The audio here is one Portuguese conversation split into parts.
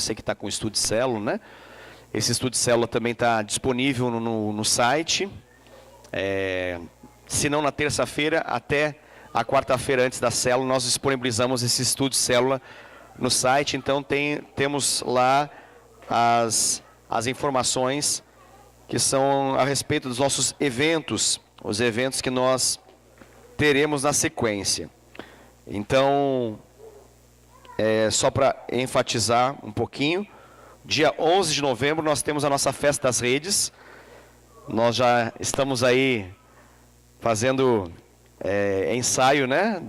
você que está com o Estudo de Célula, né? Esse Estudo de Célula também está disponível no site. Se não na terça-feira, até a quarta-feira antes da célula, nós disponibilizamos esse Estudo de Célula no site. Então temos lá as informações que são a respeito dos nossos eventos, os eventos que nós teremos na sequência. Então, só para enfatizar um pouquinho, dia 11 de novembro nós temos a nossa Festa das Redes. Nós já estamos aí fazendo ensaio, né,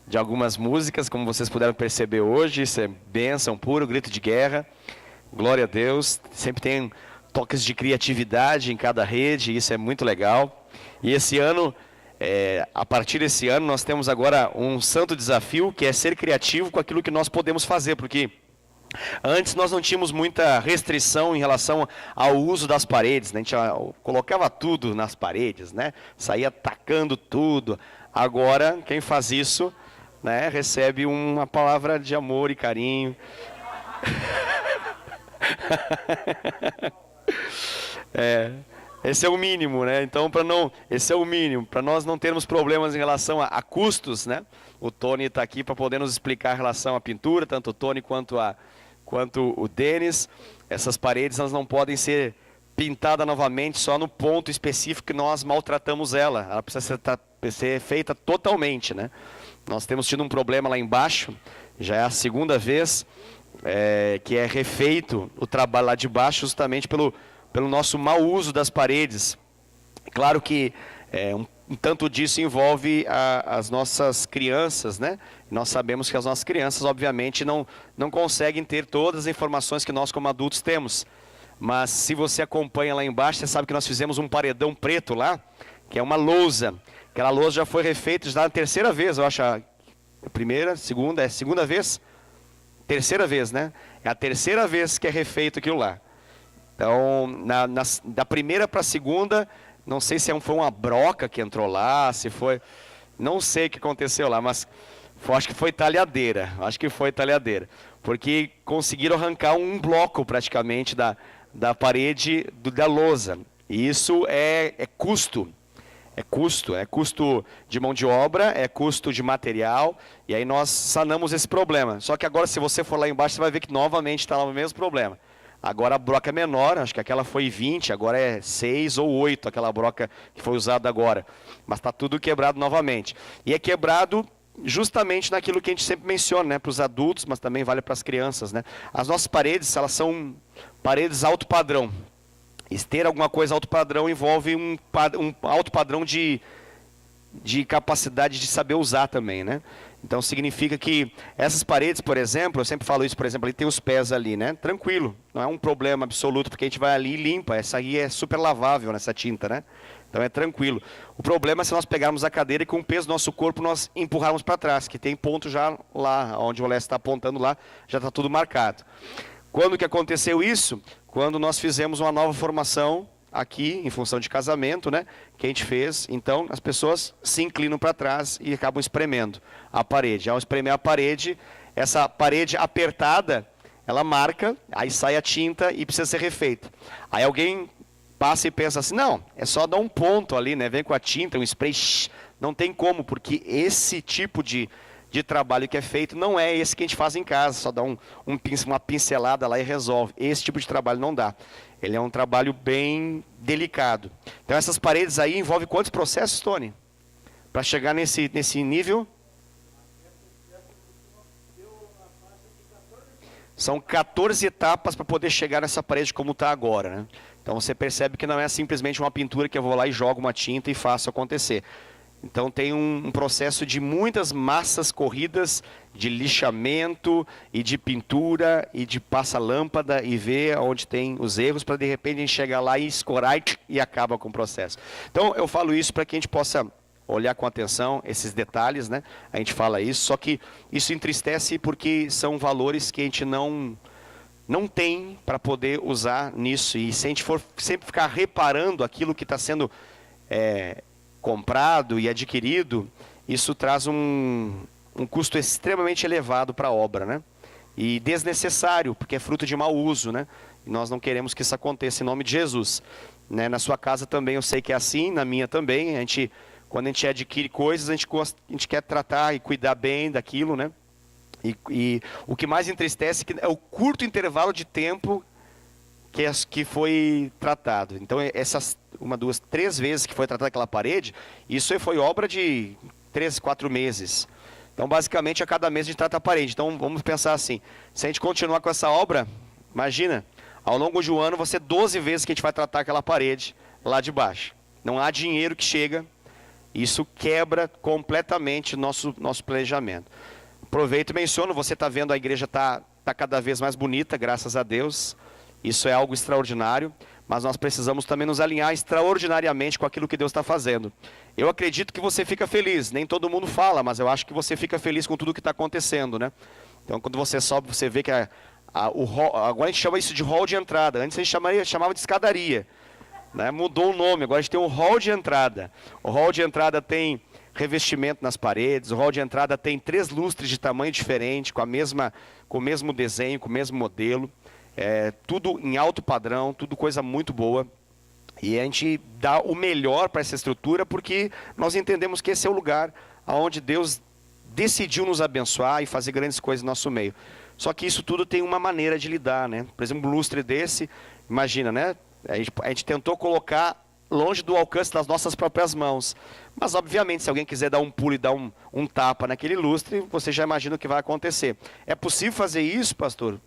de algumas músicas, como vocês puderam perceber hoje. Isso é bênção pura, grito de guerra, glória a Deus. Sempre tem toques de criatividade em cada rede, isso é muito legal. E esse ano, a partir desse ano, nós temos agora um santo desafio, que é ser criativo com aquilo que nós podemos fazer, porque antes nós não tínhamos muita restrição em relação ao uso das paredes, né? A gente colocava tudo nas paredes, né? Saía tacando tudo. Agora, quem faz isso, né, recebe uma palavra de amor e carinho. Esse é o mínimo, né? Então, esse é o mínimo, para nós não termos problemas em relação a custos, né? O Tony está aqui para poder nos explicar em relação à pintura, tanto o Tony quanto o Denis. Essas paredes elas não podem ser pintadas novamente só no ponto específico que nós maltratamos ela. Ela precisa ser feita totalmente, né? Nós temos tido um problema lá embaixo, já é a segunda vez que é refeito o trabalho lá de baixo, justamente pelo nosso mau uso das paredes. Claro que um tanto disso envolve as nossas crianças, né? Nós sabemos que as nossas crianças, obviamente, não conseguem ter todas as informações que nós, como adultos, temos. Mas se você acompanha lá embaixo, você sabe que nós fizemos um paredão preto lá, que é uma lousa. Aquela lousa já foi refeita já na terceira vez, eu acho. Primeira, segunda vez? Terceira vez, né? É a terceira vez que é refeito aquilo lá. Então, da primeira para a segunda, não sei se foi uma broca que entrou lá, se foi... Não sei o que aconteceu lá, mas acho que foi talhadeira. Acho que foi talhadeira. Porque conseguiram arrancar um bloco praticamente da parede da lousa. E isso é custo. É custo de mão de obra, é custo de material, e aí nós sanamos esse problema. Só que agora, se você for lá embaixo, você vai ver que novamente está lá o mesmo problema. Agora a broca é menor, acho que aquela foi 20, agora é 6 ou 8, aquela broca que foi usada agora. Mas está tudo quebrado novamente. E é quebrado justamente naquilo que a gente sempre menciona, né, para os adultos, mas também vale para as crianças, né? As nossas paredes, elas são paredes alto padrão. E ter alguma coisa alto padrão envolve um alto padrão de capacidade de saber usar também, né? Então significa que essas paredes, por exemplo, eu sempre falo isso, por exemplo, ali tem os pés ali, né? Tranquilo, não é um problema absoluto, porque a gente vai ali e limpa. Essa aí é super lavável, nessa tinta, né? Então é tranquilo. O problema é se nós pegarmos a cadeira e com o peso do nosso corpo nós empurrarmos para trás, que tem ponto já lá, onde o Léo está apontando lá, já está tudo marcado. Quando que aconteceu isso? Quando nós fizemos uma nova formação aqui, em função de casamento, né? Que a gente fez, então as pessoas se inclinam para trás e acabam espremendo a parede. Ao espremer a parede, essa parede apertada, ela marca, aí sai a tinta e precisa ser refeita. Aí alguém passa e pensa assim, não, é só dar um ponto ali, né? Vem com a tinta, um spray, não tem como, porque esse tipo de trabalho que é feito não é esse que a gente faz em casa, só dá uma pincelada lá e resolve. Esse tipo de trabalho não dá. Ele é um trabalho bem delicado. Então essas paredes aí envolvem quantos processos, Tony? Para chegar nesse nível? São 14 etapas para poder chegar nessa parede como está agora, né? Então você percebe que não é simplesmente uma pintura que eu vou lá e jogo uma tinta e faço acontecer. Então tem um processo de muitas massas corridas, de lixamento e de pintura e de passa-lâmpada e ver onde tem os erros para de repente a gente chegar lá e escorar e acaba com o processo. Então eu falo isso para que a gente possa olhar com atenção esses detalhes, né? A gente fala isso, só que isso entristece porque são valores que a gente não tem para poder usar nisso. E se a gente for sempre ficar reparando aquilo que está sendo comprado e adquirido, isso traz um custo extremamente elevado para a obra, né? e desnecessário, porque é fruto de mau uso, né? E nós não queremos que isso aconteça em nome de Jesus. Né? Na sua casa também eu sei que é assim, na minha também. Quando a gente adquire coisas, a gente quer tratar e cuidar bem daquilo, né? E o que mais entristece é o curto intervalo de tempo que foi tratado. Então, essas 1, 2, 3 vezes que foi tratada aquela parede, isso foi obra de 3, 4 meses. Então, basicamente, a cada mês a gente trata a parede. Então, vamos pensar assim, se a gente continuar com essa obra, imagina, ao longo de um ano, vai ser 12 vezes que a gente vai tratar aquela parede lá de baixo. Não há dinheiro que chega, isso quebra completamente nosso planejamento. Aproveito e menciono, você está vendo a igreja tá cada vez mais bonita, graças a Deus. Isso é algo extraordinário, mas nós precisamos também nos alinhar extraordinariamente com aquilo que Deus está fazendo. Eu acredito que você fica feliz, nem todo mundo fala, mas eu acho que você fica feliz com tudo que está acontecendo, né? Então, quando você sobe, você vê que agora a gente chama isso de hall de entrada, antes a gente chamava de escadaria, né? Mudou o nome, agora a gente tem um hall de entrada. O hall de entrada tem revestimento nas paredes, o hall de entrada tem 3 lustres de tamanho diferente, com o mesmo desenho, com o mesmo modelo. Tudo em alto padrão, tudo coisa muito boa. E a gente dá o melhor para essa estrutura, porque nós entendemos que esse é o lugar onde Deus decidiu nos abençoar e fazer grandes coisas no nosso meio. Só que isso tudo tem uma maneira de lidar, né? Por exemplo, um lustre desse, imagina, né? A gente tentou colocar longe do alcance das nossas próprias mãos. Mas, obviamente, se alguém quiser dar um pulo e dar um tapa naquele lustre, você já imagina o que vai acontecer. É possível fazer isso, pastor?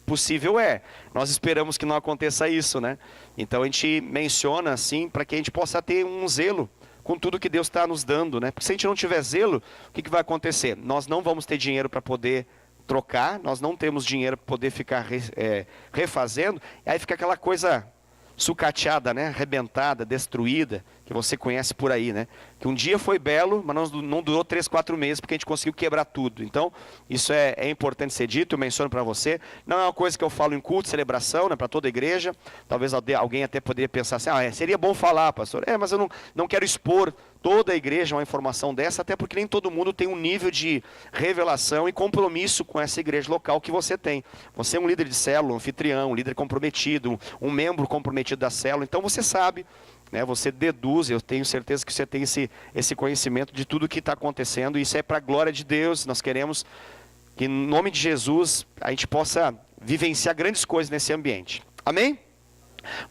Possível é. Nós esperamos que não aconteça isso, né? Então a gente menciona assim para que a gente possa ter um zelo com tudo que Deus está nos dando, né? Porque se a gente não tiver zelo, o que vai acontecer? Nós não vamos ter dinheiro para poder trocar, nós não temos dinheiro para poder ficar refazendo, e aí fica aquela coisa sucateada, né? Arrebentada, destruída, que você conhece por aí, né? Que um dia foi belo, mas não durou 3, 4 meses, porque a gente conseguiu quebrar tudo. Então, isso é importante ser dito, eu menciono para você. Não é uma coisa que eu falo em culto, celebração, né? Para toda a igreja. Talvez alguém até poderia pensar assim, seria bom falar, pastor. Mas eu não quero expor toda a igreja uma informação dessa, até porque nem todo mundo tem um nível de revelação e compromisso com essa igreja local que você tem. Você é um líder de célula, um anfitrião, um líder comprometido, um membro comprometido da célula, então você sabe, né, você deduz, eu tenho certeza que você tem esse conhecimento de tudo que está acontecendo, e isso é para a glória de Deus. Nós queremos que, em nome de Jesus, a gente possa vivenciar grandes coisas nesse ambiente. Amém?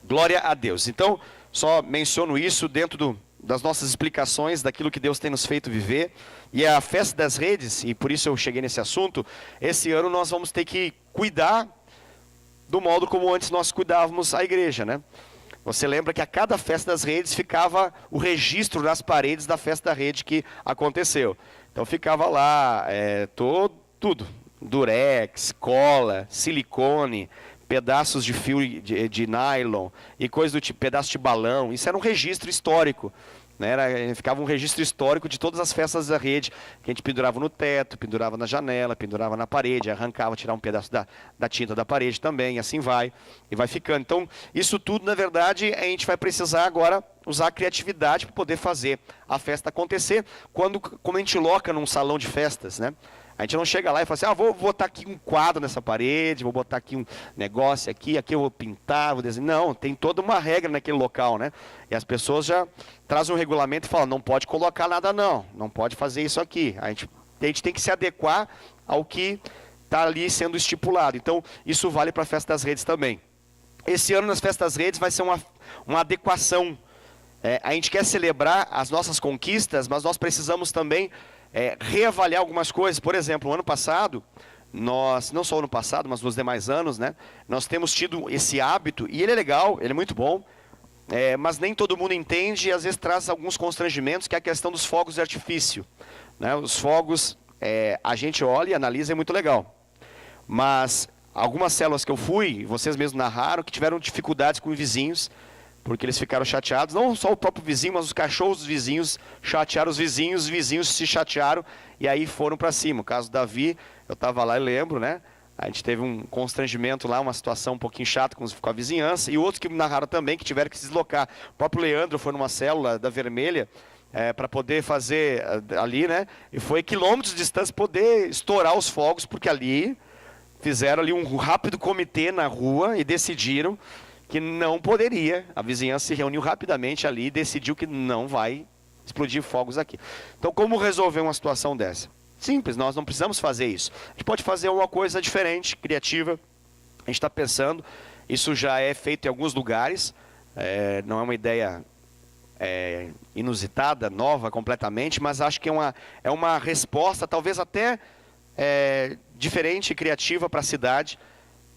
Glória a Deus. Então, só menciono isso dentro das nossas explicações, daquilo que Deus tem nos feito viver. E a festa das redes, e por isso eu cheguei nesse assunto, esse ano nós vamos ter que cuidar do modo como antes nós cuidávamos a igreja, né? Você lembra que a cada festa das redes ficava o registro nas paredes da festa da rede que aconteceu. Então ficava lá tudo, durex, cola, silicone, pedaços de fio de nylon e coisas do tipo, pedaço de balão. Isso era um registro histórico, né? Ficava um registro histórico de todas as festas da rede, que a gente pendurava no teto, pendurava na janela, pendurava na parede, arrancava, tirava um pedaço da tinta da parede também, e assim vai, e vai ficando. Então, isso tudo, na verdade, a gente vai precisar agora usar a criatividade para poder fazer a festa acontecer, como a gente loca num salão de festas, né? A gente não chega lá e fala assim, vou botar aqui um quadro nessa parede, vou botar aqui um negócio aqui eu vou pintar, vou desenhar. Não, tem toda uma regra naquele local, né? E as pessoas já trazem um regulamento e falam, não pode colocar nada não pode fazer isso aqui. A gente tem que se adequar ao que está ali sendo estipulado. Então, isso vale para a Festa das Redes também. Esse ano, nas Festas das Redes, vai ser uma adequação. A gente quer celebrar as nossas conquistas, mas nós precisamos também reavaliar algumas coisas. Por exemplo, no ano passado, nós, não só no ano passado, mas nos demais anos, né, nós temos tido esse hábito, e ele é legal, ele é muito bom, mas nem todo mundo entende e às vezes traz alguns constrangimentos, que é a questão dos fogos de artifício. Né? Os fogos, a gente olha e analisa, é muito legal. Mas algumas células que eu fui, vocês mesmos narraram, que tiveram dificuldades com vizinhos, porque eles ficaram chateados, não só o próprio vizinho, mas os cachorros dos vizinhos chatearam os vizinhos se chatearam e aí foram para cima. O caso do Davi, eu estava lá e lembro, né? A gente teve um constrangimento lá, uma situação um pouquinho chata com a vizinhança, e outros que me narraram também, que tiveram que se deslocar. O próprio Leandro foi numa célula da Vermelha, para poder fazer ali, né? E foi quilômetros de distância poder estourar os fogos, porque ali fizeram ali um rápido comitê na rua e decidiram que não poderia. A vizinhança se reuniu rapidamente ali e decidiu que não vai explodir fogos aqui. Então, como resolver uma situação dessa? Simples, nós não precisamos fazer isso. A gente pode fazer uma coisa diferente, criativa. A gente está pensando, isso já é feito em alguns lugares, não é uma ideia inusitada, nova completamente, mas acho que é uma resposta, talvez até diferente e criativa para a cidade.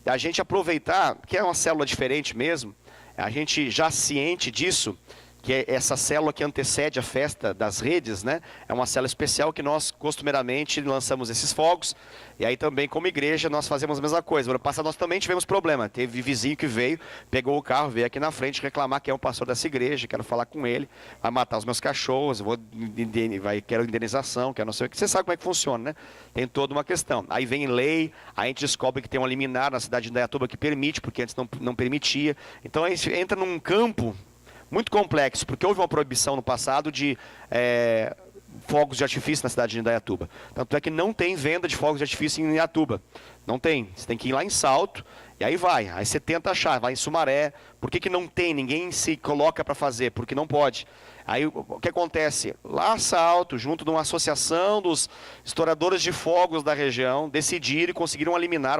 A gente aproveitar, que é uma célula diferente mesmo, a gente já ciente disso, que é essa célula que antecede a festa das redes, né? É uma célula especial que nós costumeiramente lançamos esses fogos, e aí também como igreja nós fazemos a mesma coisa. No ano passado nós também tivemos problema, teve vizinho que veio, pegou o carro, veio aqui na frente reclamar que é um pastor dessa igreja, quero falar com ele, vai matar os meus cachorros, quero indenização, quero não sei o que. Você sabe como é que funciona, né? Tem toda uma questão. Aí vem lei, a gente descobre que tem uma liminar na cidade de Indaiatuba que permite, porque antes não permitia. Então a gente entra num campo muito complexo, porque houve uma proibição no passado de fogos de artifício na cidade de Indaiatuba. Tanto é que não tem venda de fogos de artifício em Indaiatuba. Não tem. Você tem que ir lá em Salto, e aí vai. Aí você tenta achar, vai em Sumaré. Por que não tem? Ninguém se coloca para fazer, porque não pode. Aí o que acontece? Lá Salto, junto de uma associação dos estouradores de fogos da região, decidiram e conseguiram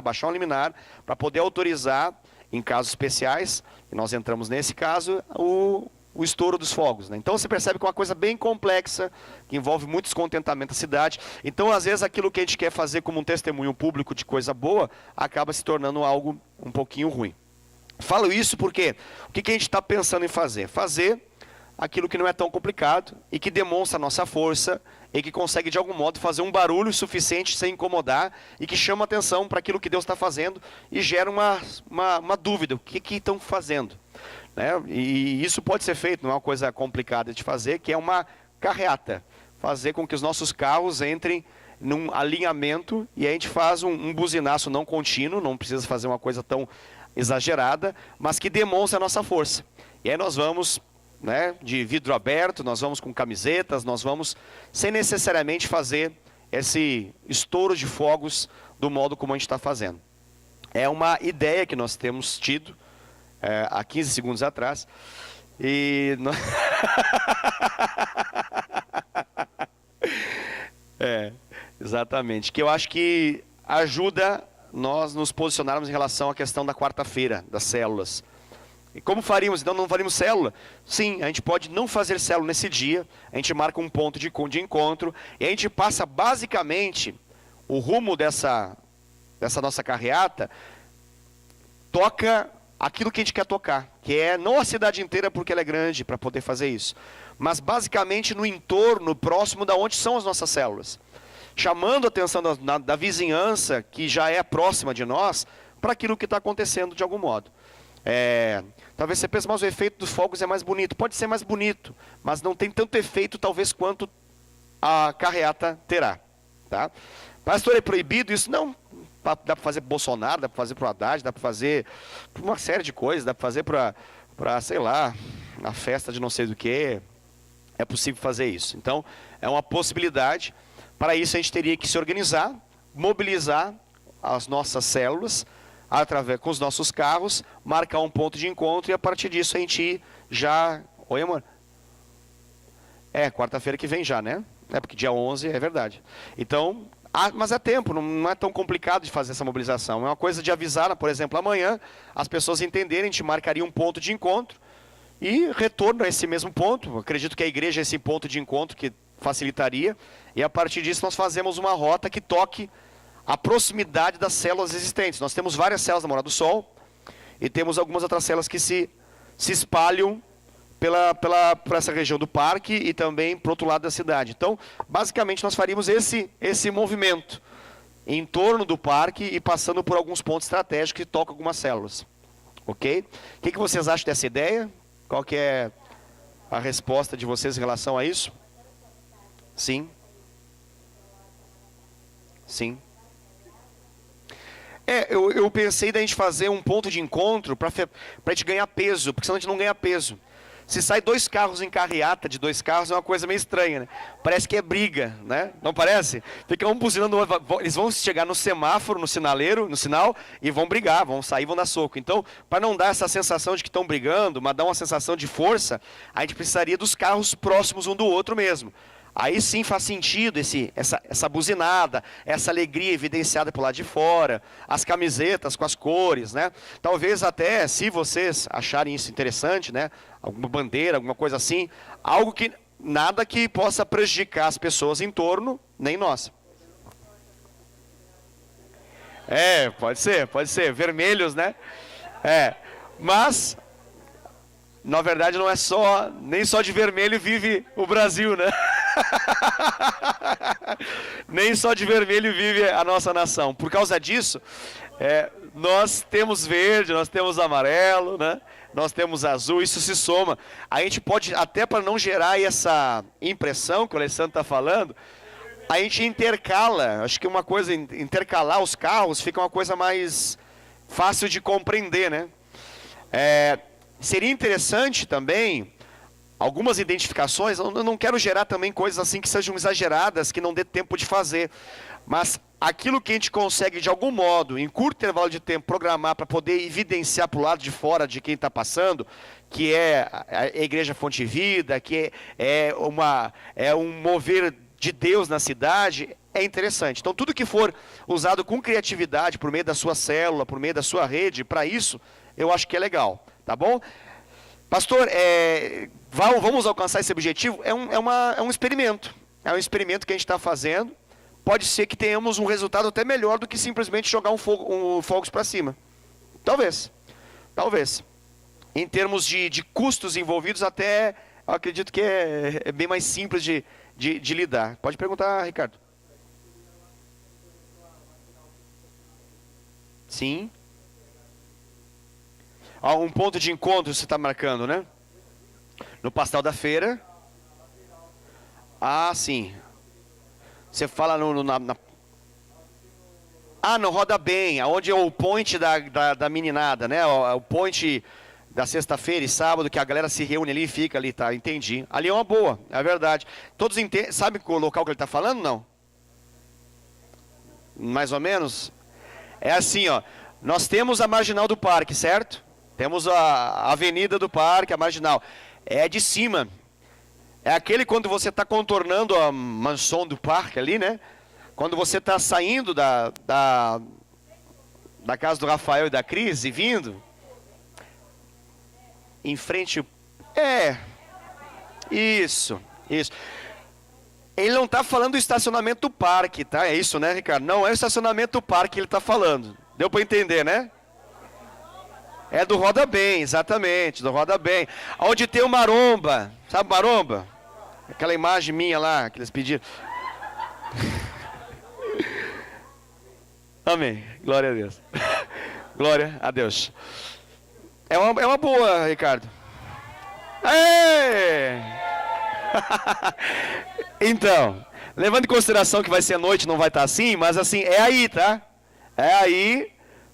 baixar um liminar, para poder autorizar, em casos especiais, e nós entramos nesse caso, o estouro dos fogos, né? Então você percebe que é uma coisa bem complexa, que envolve muito descontentamento da cidade. Então, às vezes, aquilo que a gente quer fazer como um testemunho público de coisa boa, acaba se tornando algo um pouquinho ruim. Falo isso porque o que a gente está pensando em fazer? Fazer aquilo que não é tão complicado e que demonstra a nossa força e que consegue de algum modo fazer um barulho suficiente sem incomodar e que chama atenção para aquilo que Deus está fazendo e gera uma dúvida, o que estão fazendo, né? E isso pode ser feito, não é uma coisa complicada de fazer, que é uma carreata, fazer com que os nossos carros entrem num alinhamento e a gente faz um buzinaço não contínuo, não precisa fazer uma coisa tão exagerada, mas que demonstra a nossa força. E aí nós vamos, né, de vidro aberto, nós vamos com camisetas, nós vamos sem necessariamente fazer esse estouro de fogos do modo como a gente está fazendo. É uma ideia que nós temos tido há 15 segundos atrás. E exatamente, que eu acho que ajuda nós nos posicionarmos em relação à questão da quarta-feira, das células. E como faríamos? Então não faríamos célula? Sim, a gente pode não fazer célula nesse dia, a gente marca um ponto de encontro, e a gente passa basicamente o rumo dessa nossa carreata, toca aquilo que a gente quer tocar, que é não a cidade inteira porque ela é grande para poder fazer isso, mas basicamente no entorno próximo da onde são as nossas células, chamando a atenção da vizinhança que já é próxima de nós para aquilo que está acontecendo de algum modo. Talvez você pense, mas o efeito dos fogos é mais bonito. Pode ser mais bonito, mas não tem tanto efeito talvez quanto a carreata terá, tá? Pastor, é proibido isso? Não. Dá para fazer para Bolsonaro, dá para fazer para o Haddad, dá para fazer para uma série de coisas, dá para fazer para, sei lá, a festa de não sei do que. É possível fazer isso. Então, é uma possibilidade. Para isso, a gente teria que se organizar, mobilizar as nossas células, com os nossos carros, marcar um ponto de encontro e a partir disso a gente já... Oi, amor? Quarta-feira que vem já, né? Porque dia 11 é verdade. Então, mas é tempo, não é tão complicado de fazer essa mobilização. É uma coisa de avisar, por exemplo, amanhã, as pessoas entenderem, a gente marcaria um ponto de encontro e retorno a esse mesmo ponto. Acredito que a igreja é esse ponto de encontro que facilitaria. E a partir disso nós fazemos uma rota que toque a proximidade das células existentes. Nós temos várias células na Morada do Sol e temos algumas outras células que se espalham por essa região do parque e também para o outro lado da cidade. Então, basicamente, nós faríamos esse movimento em torno do parque e passando por alguns pontos estratégicos que tocam algumas células. Ok? O que vocês acham dessa ideia? Qual que é a resposta de vocês em relação a isso? Sim. Sim. Eu pensei da gente fazer um ponto de encontro para a gente ganhar peso, porque senão a gente não ganha peso. Se sai dois carros em carreata de dois carros, é uma coisa meio estranha, né? Parece que é briga, né? Não parece? Fica um buzinando, eles vão chegar no semáforo, no sinaleiro, no sinal, e vão brigar, vão sair, vão dar soco. Então, para não dar essa sensação de que estão brigando, mas dar uma sensação de força, a gente precisaria dos carros próximos um do outro mesmo. Aí sim faz sentido essa buzinada, essa alegria evidenciada por lá de fora, as camisetas com as cores, né? Talvez até, se vocês acharem isso interessante, né? Alguma bandeira, alguma coisa assim, algo que, nada que possa prejudicar as pessoas em torno, nem nós. Pode ser, vermelhos, né? Mas, na verdade não é nem só de vermelho vive o Brasil, né? Nem só de vermelho vive a nossa nação. Por causa disso, nós temos verde, nós temos amarelo, né? Nós temos azul, isso se soma. A gente pode, até para não gerar essa impressão que o Alessandro está falando, a gente intercala, acho que uma coisa, intercalar os carros fica uma coisa mais fácil de compreender, né? Seria interessante também algumas identificações. Eu não quero gerar também coisas assim que sejam exageradas, que não dê tempo de fazer, mas aquilo que a gente consegue de algum modo, em curto intervalo de tempo, programar para poder evidenciar para o lado de fora de quem está passando, que é a Igreja Fonte Vida, que é um mover de Deus na cidade, é interessante. Então tudo que for usado com criatividade, por meio da sua célula, por meio da sua rede, para isso, eu acho que é legal, tá bom? Pastor, vamos alcançar esse objetivo? É um experimento. É um experimento que a gente está fazendo. Pode ser que tenhamos um resultado até melhor do que simplesmente jogar fogos para cima. Talvez. Em termos de custos envolvidos, até eu acredito que é bem mais simples de lidar. Pode perguntar, Ricardo. Sim. Um ponto de encontro você está marcando, né? No Pastel da Feira. Sim. Você fala no Roda Bem, onde é o point da meninada, né? O point da sexta-feira e sábado, que a galera se reúne ali e fica ali, tá? Entendi. Ali é uma boa, é verdade. Todos entendem, sabe o local que ele está falando, não? Mais ou menos? É assim, ó. Nós temos a Marginal do Parque, certo? Temos a Avenida do Parque, a Marginal. É de cima. É aquele quando você está contornando a mansão do parque ali, né? Quando você está saindo da casa do Rafael e da Cris e vindo. Em frente. Isso. Ele não está falando do estacionamento do parque, tá? É isso, né, Ricardo? Não é o estacionamento do parque que ele está falando. Deu para entender, né? É do Roda Bem, exatamente, do Roda Bem. Onde tem o Maromba, sabe Maromba? Aquela imagem minha lá, que eles pediram. Amém, glória a Deus. Glória a Deus. É uma boa, Ricardo. Então, levando em consideração que vai ser noite, não vai estar assim, mas assim, é aí, tá? É aí.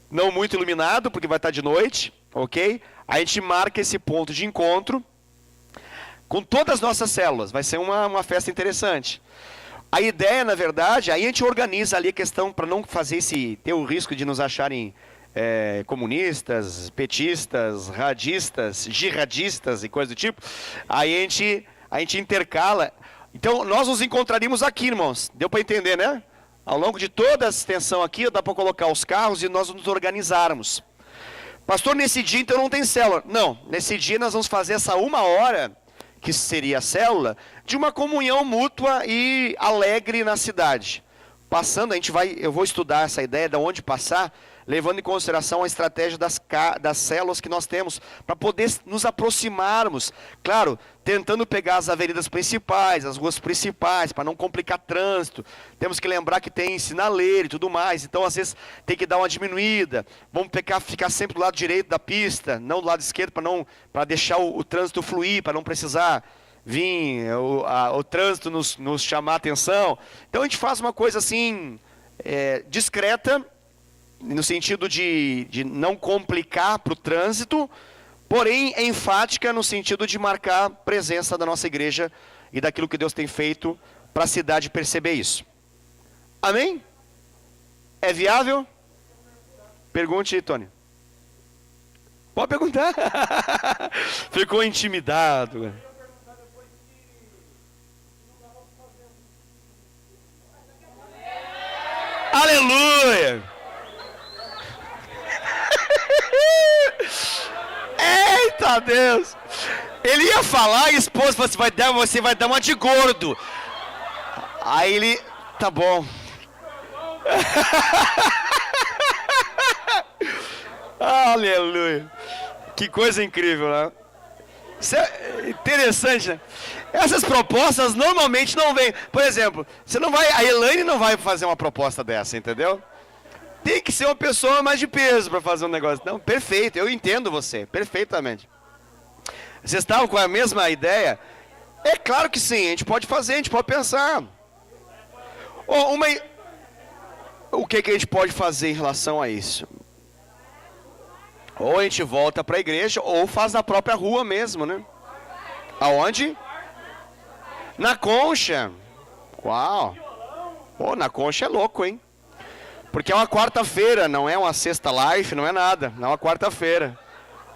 Não muito iluminado, porque vai estar de noite, ok? A gente marca esse ponto de encontro com todas as nossas células. Vai ser uma festa interessante. A ideia, na verdade, aí a gente organiza ali a questão para não ter o risco de nos acharem comunistas, petistas, radistas, jihadistas e coisa do tipo. Aí a gente intercala. Então, nós nos encontraríamos aqui, irmãos. Deu para entender, né? Ao longo de toda essa extensão aqui, dá para colocar os carros e nós nos organizarmos. Pastor, nesse dia então não tem célula. Não, nesse dia nós vamos fazer essa 1 hora, que seria a célula, de uma comunhão mútua e alegre na cidade. Passando, eu vou estudar essa ideia de onde passar, levando em consideração a estratégia das células que nós temos, para poder nos aproximarmos, claro, tentando pegar as avenidas principais, as ruas principais, para não complicar trânsito. Temos que lembrar que tem sinaleiro e tudo mais, então às vezes tem que dar uma diminuída. Vamos ficar sempre do lado direito da pista, não do lado esquerdo, para deixar o trânsito fluir, para não precisar vir o trânsito nos chamar a atenção. Então a gente faz uma coisa assim, discreta, no sentido de não complicar para o trânsito, porém é enfática no sentido de marcar a presença da nossa igreja e daquilo que Deus tem feito para a cidade perceber isso. Amém? É viável? Pergunte, Tony. Pode perguntar. Ficou intimidado. Aleluia! Eita Deus! Ele ia falar e a esposa falou assim, você vai dar uma de gordo. Aí ele, tá bom. Aleluia! Que coisa incrível, né? Isso é interessante, né? Essas propostas normalmente não vêm. Por exemplo, a Elaine não vai fazer uma proposta dessa, entendeu? Tem que ser uma pessoa mais de peso para fazer um negócio. Não, perfeito, eu entendo você, perfeitamente. Vocês estavam com a mesma ideia? É claro que sim, a gente pode fazer, a gente pode pensar. O que a gente pode fazer em relação a isso? Ou a gente volta para a igreja, ou faz na própria rua mesmo, né? Aonde? Na Concha. Uau. Pô, na Concha é louco, hein? Porque é uma quarta-feira, não é uma sexta live, não é nada. É uma quarta-feira.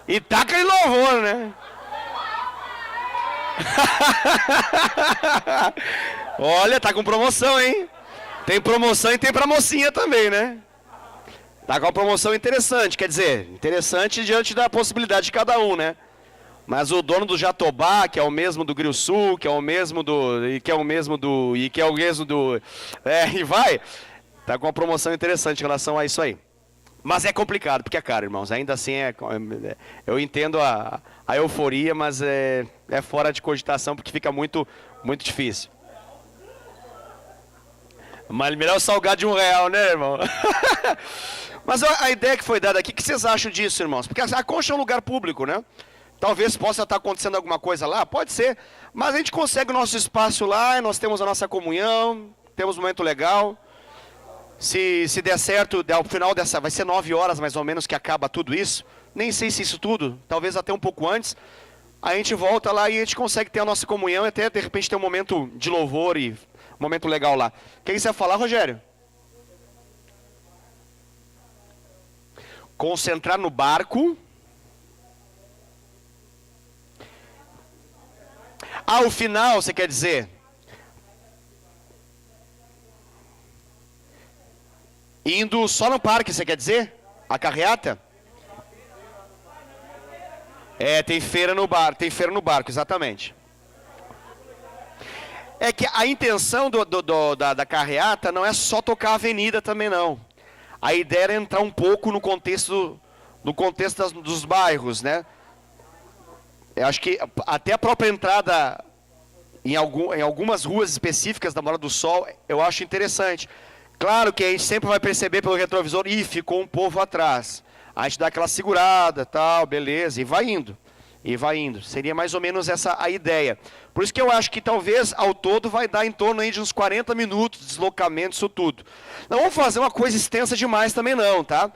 E tá aquele louvor, né? Olha, tá com promoção, hein? Tem promoção e tem pra mocinha também, né? Tá com uma promoção interessante, quer dizer, interessante diante da possibilidade de cada um, né? Mas o dono do Jatobá, que é o mesmo do Grill Sul, que é o mesmo do... E que é o mesmo do... E que é o mesmo do... e vai... Tá com uma promoção interessante em relação a isso aí. Mas é complicado, porque é caro, irmãos. Ainda assim, eu entendo a euforia, mas é fora de cogitação, porque fica muito, muito difícil. Mas melhor o salgado de R$1, né, irmão? Mas a ideia que foi dada aqui, o que vocês acham disso, irmãos? Porque a Concha é um lugar público, né? Talvez possa estar acontecendo alguma coisa lá, pode ser. Mas a gente consegue o nosso espaço lá, nós temos a nossa comunhão, temos um momento legal. Se der certo, ao final dessa, vai ser 9 horas mais ou menos que acaba tudo isso. Nem sei se isso tudo, talvez até um pouco antes. A gente volta lá e a gente consegue ter a nossa comunhão e até de repente ter um momento de louvor e um momento legal lá. O que você vai falar, Rogério? Concentrar no barco. Ah, o final, você quer dizer? Indo só no parque, você quer dizer? A carreata? Tem feira no barco, exatamente. É que a intenção da carreata não é só tocar a avenida também não. A ideia era entrar um pouco no contexto dos bairros, né? Eu acho que até a própria entrada em algumas ruas específicas da Morada do Sol, eu acho interessante. Claro que a gente sempre vai perceber pelo retrovisor, ficou um povo atrás. A gente dá aquela segurada, tal, beleza, e vai indo. Seria mais ou menos essa a ideia. Por isso que eu acho que talvez ao todo vai dar em torno aí de uns 40 minutos de deslocamento, isso tudo. Não vamos fazer uma coisa extensa demais também não, tá?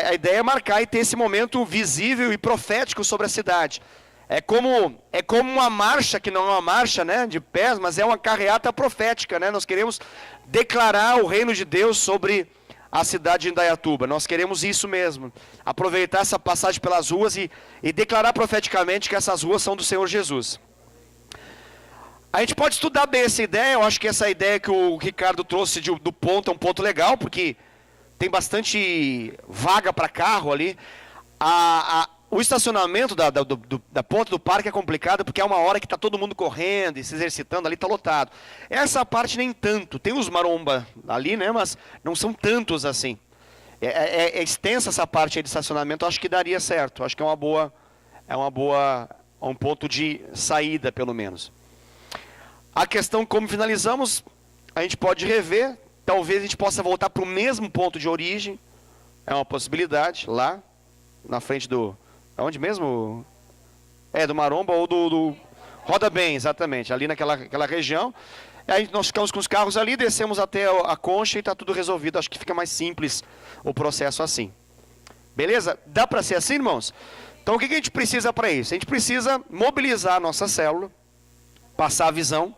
A ideia é marcar e ter esse momento visível e profético sobre a cidade. É como uma marcha, que não é uma marcha, né, de pés, mas é uma carreata profética, né? Nós queremos declarar o reino de Deus sobre a cidade de Indaiatuba. Nós queremos isso mesmo. Aproveitar essa passagem pelas ruas e declarar profeticamente que essas ruas são do Senhor Jesus. A gente pode estudar bem essa ideia. Eu acho que essa ideia que o Ricardo trouxe do ponto é um ponto legal, porque tem bastante vaga para carro ali. O estacionamento da ponta do parque é complicado, porque é uma hora que está todo mundo correndo e se exercitando ali, está lotado. Essa parte nem tanto. Tem os maromba ali, né? Mas não são tantos assim. É extensa essa parte aí de estacionamento, acho que daria certo. Acho que é um ponto de saída, pelo menos. A questão como finalizamos, a gente pode rever. Talvez a gente possa voltar para o mesmo ponto de origem. É uma possibilidade, lá, na frente do... Onde mesmo? Do Maromba ou do Roda Bem, exatamente. Ali naquela região. Aí nós ficamos com os carros ali, descemos até a Concha e está tudo resolvido. Acho que fica mais simples o processo assim. Beleza? Dá para ser assim, irmãos? Então o que a gente precisa para isso? A gente precisa mobilizar a nossa célula, passar a visão.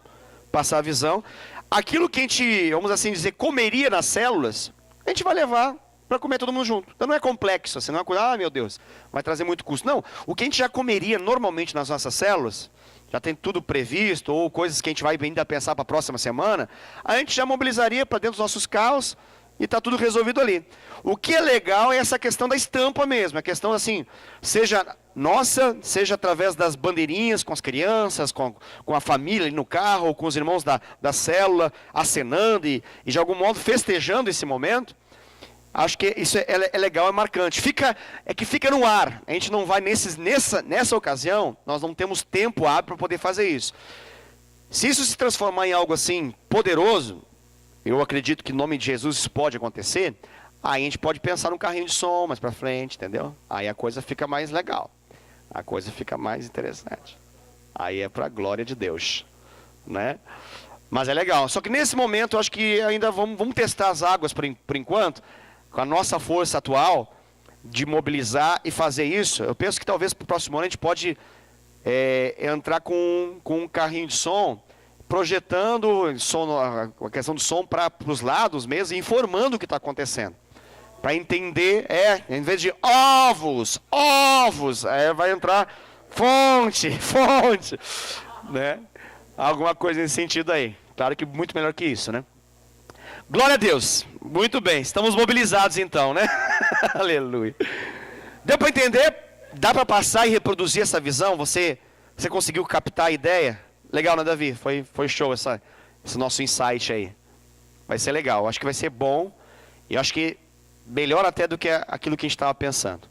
Aquilo que a gente, vamos assim dizer, comeria nas células, a gente vai levar para comer todo mundo junto. Então não é complexo, assim, não é uma coisa, meu Deus, vai trazer muito custo. Não, o que a gente já comeria normalmente nas nossas células, já tem tudo previsto, ou coisas que a gente vai ainda pensar para a próxima semana, a gente já mobilizaria para dentro dos nossos carros e está tudo resolvido ali. O que é legal é essa questão da estampa mesmo, a questão assim, seja nossa, seja através das bandeirinhas com as crianças, com a família ali no carro, ou com os irmãos da célula, acenando e de algum modo festejando esse momento. Acho que isso é legal, é marcante. Fica no ar. A gente não vai nessa ocasião, nós não temos tempo hábil para poder fazer isso. Se isso se transformar em algo assim poderoso, eu acredito que em nome de Jesus isso pode acontecer, aí a gente pode pensar num carrinho de som mais para frente, entendeu? Aí a coisa fica mais legal. A coisa fica mais interessante. Aí é para a glória de Deus, né? Mas é legal. Só que nesse momento eu acho que ainda vamos testar as águas por enquanto, com a nossa força atual de mobilizar e fazer isso. Eu penso que talvez para o próximo ano a gente pode entrar com um carrinho de som, projetando a questão do som para os lados mesmo, e informando o que está acontecendo. Para entender, em vez de ovos, vai entrar fonte, né? Alguma coisa nesse sentido aí. Claro que muito melhor que isso, né? Glória a Deus. Muito bem, estamos mobilizados então, né? Aleluia. Deu para entender? Dá para passar e reproduzir essa visão? Você conseguiu captar a ideia? Legal, né, Davi? Foi show esse nosso insight aí. Vai ser legal, acho que vai ser bom. E acho que melhor até do que aquilo que a gente estava pensando.